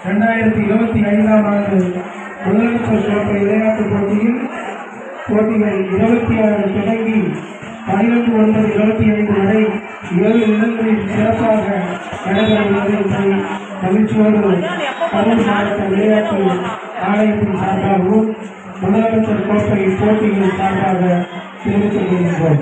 2025ஆம் ஆண்டு முதலமைச்சர் கோப்பை விளையாட்டுப் போட்டிகள் 26 தொடங்கி 12/9/25 வரை 7 இடங்களில் சிறப்பாக நடைபெறுவது என்பதை மகிழ்ச்சியோடு கரூர் மாவட்ட விளையாட்டு ஆணையத்தின் சார்பாகவும் முதலமைச்சர் கோப்பை போட்டிகள் சார்பாக தெரிவித்துக் கொள்கின்றோம்.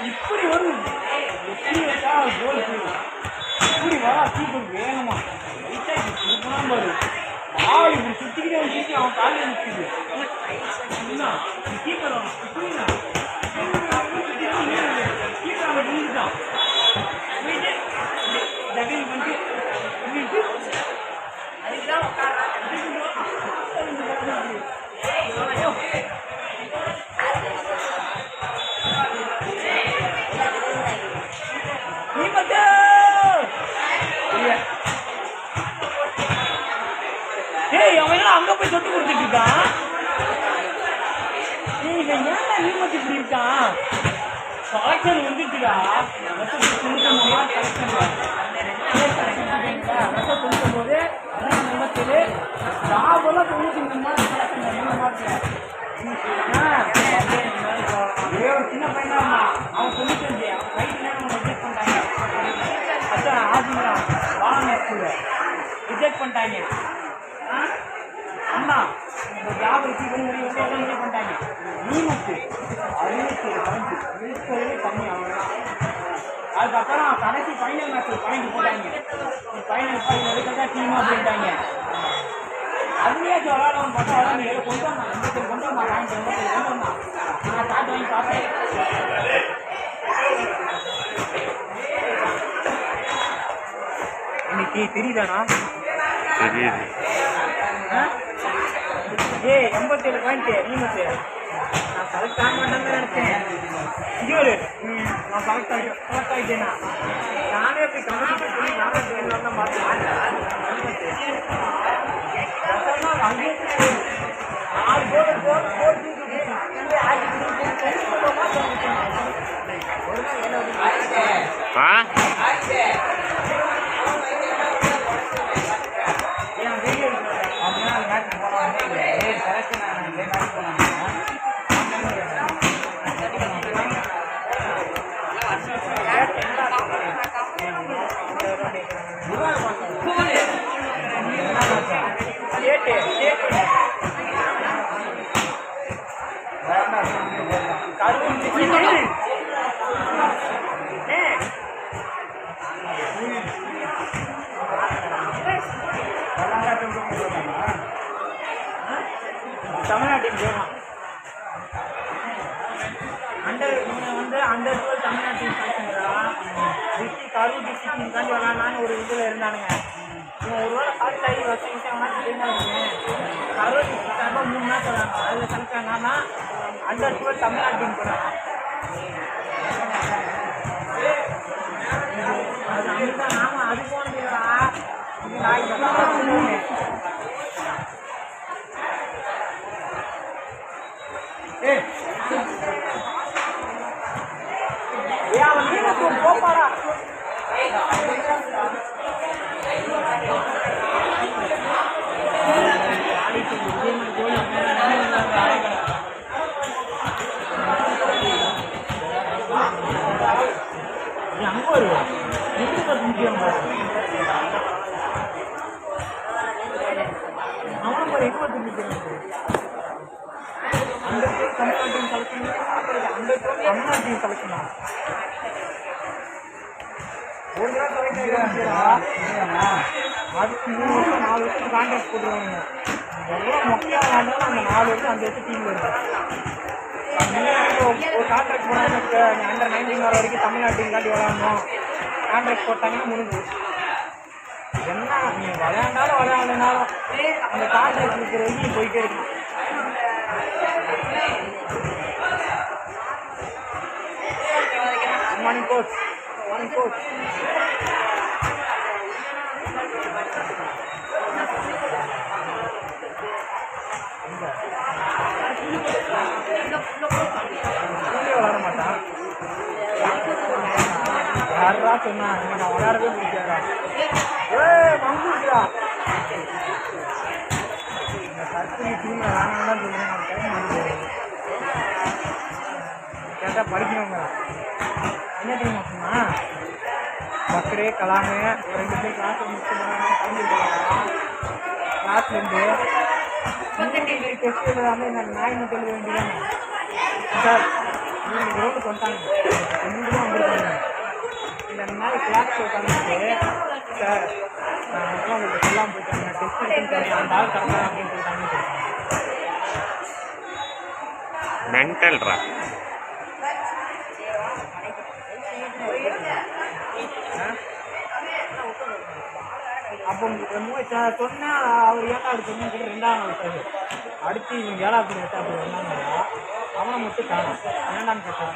இப்படி வரும் கோல் இப்படி வரா கீப்பர் வேணுமா பாரு ஆள் இப்படி சுத்திக்கிட்டே வச்சுட்டு அவன் காலையில் நிற்குது கீப்பர் கீப்பர் அவன் நின்றுட்டான் டபிள் வந்து அங்க போய் சொட்டு கொடுத்துட்டு இருக்கான். நீமத்தி இப்படி இருக்கான். கலெக்ஷன் வந்துட்டுடா போது ஜாபெல்லாம் 93 சின்ன பையனா அவன் 95 அவன் ரைட் நேரம் ரிஜெக்ட் பண்ணிட்டாங்க. அதான் ஆசிங்களா ரிஜெக்ட் பண்ணிட்டாங்க. அண்ணா இந்த ஜாப் ரிசீவ் பண்ணி எல்லாம் ரிஜெக்ட் பண்ணிட்டாங்க. நீமத்து 67 கம்மி அவ்வளோதான். அதுக்கப்புறம் கடைசி ஃபைனல் மேட்ச் பாயிண்ட் போட்டாங்க. ஃபைனல் எடுக்கிறதா டீமாக அப்படின்ட்டாங்க. அதுலேயே விளாடவும் பார்த்தா ஏதோ கொண்டு வந்தான் 87 கொண்டு வந்தான் பாயிண்ட் 87 கொண்டு வந்தான். நான் காட்டு வாங்கி பார்த்தேன். இன்னைக்கு தெரியுதாண்ணா? தெரியுது. 87 பாயிண்ட் நீமத்து. நான் செலக்ட் ஆக மாட்டேன்னு நினைச்சேன். இங்கே நான் செலக்ட் ஆகிட்டேன்னா நானே போய் கமிட்டி சொல்லி நானே தான் பார்த்தேன். அங்கே 4 கோல் தமிழ்நாட்டின் போகலாம். அண்டர் 12 தமிழ்நாட்டின் டிஸ்ட்ரிக் கரூர் டிஸ்ட்ரிக்ட் தாண்டி விளாட்லான்னு ஒரு இதில் இருந்தானுங்க. இவன் ஒரு வேளை ஃபர்ஸ்ட் ஆகி வருஷம் மேட்ச் தெரியுமா இருக்கேன். கரூர் டிஸ்ட்ரிக்ட் சார்பாக 3 மேட்ச் விளாட்ணும். அதில் செலக்ட் ஆனா அண்டர் 12 தமிழ்நாட்டின் போகிறான். அது அங்கே நாம அது போனதுடா போப்பாடா. அங்க ஒரு அவனும் ஒரு 25 அந்த தமிழ்நாட்டின் கலெக்ஷன் அந்த தமிழ்நாட்டின் கலெக்ஷனா ஒரு நாள் அதுக்கு 3 வருஷம் 4 வருஷத்துக்கு கான்ட்ராக்ட் போட்டுருவாங்க. எவ்வளோ மொக்கையாக விளாண்டாலும் அந்த 4 வருஷம் 5 வருஷம் டீமில் இருக்கும். ஒரு கான்ட்ராக்ட் போனாங்க அண்டர் 19 வர வரைக்கும் தமிழ்நாட்டின் காட்டி விளாடணும். கான்ட்ராக்ட் போட்டாங்கன்னா முடிஞ்சு என்ன நீ விளையாண்டாலும் விளையாடனாலும் அந்த கான்ட்ராக்ட் இருக்கிற வரைக்கும் போயிட்டே இருக்கும். Morning coach. Morning coach. விளாட மாட்டான். யாரா சொன்னா நான் விளையாடவே முடியாதா? மங்குடா இந்த கற்பனை டீம்ல வேணாம்தான் சொல்றேன். நான் கேட்க மாட்டேன். கேட்டா படிக்கணுங்க. என்ன தெரியுமா சொன்னா பக்கரே கலாமே ஒரு 2 பேர் கிளாஸ் கிளாஸ்லேருந்து டெஸ்ட் எழுதாமல் நான் நாய் மட்டும் எழுத வேண்டியதாங்க சார். நீங்கள் கிரௌண்டுக்கு வந்துட்டாங்க, எங்களுக்கும் வந்துருக்காங்க. இந்த நாள் கிளாஸ் உட்காந்துட்டு சார் நான் மட்டும் உங்களுக்கு சொல்லாமல் போயிட்டாங்க, டெஸ்ட் எடுத்துன்னு அந்த ஆள் கரெக்டாக அப்படின்னு சொல்லிட்டாங்க. மென்டல்ரா. அப்போ சொன்னால் அவர் ஏழாவது சொன்னு 2ஆம் நாள் விட்டாரு. அடுத்து இவங்க 7வது விட்டா அப்படி வந்தாங்க. அவனை மட்டும் காணும். ஏன்டான்னு கேட்டான்.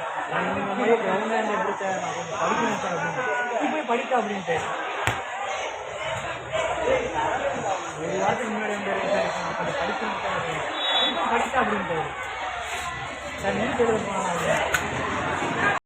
இந்த மாதிரி கிரௌண்ட் எப்படி சார் நான் கொஞ்சம் படிக்கணும் சார் அப்படின்னு. நீ போய் படிக்க அப்படின்ட்டு ஒரு வாரத்துக்கு முன்னாடி சார் கொஞ்சம் படிக்கணும் சார் அப்படின்னு படிக்க அப்படின்ட்டு சார் நீ எழுத போனாங்க.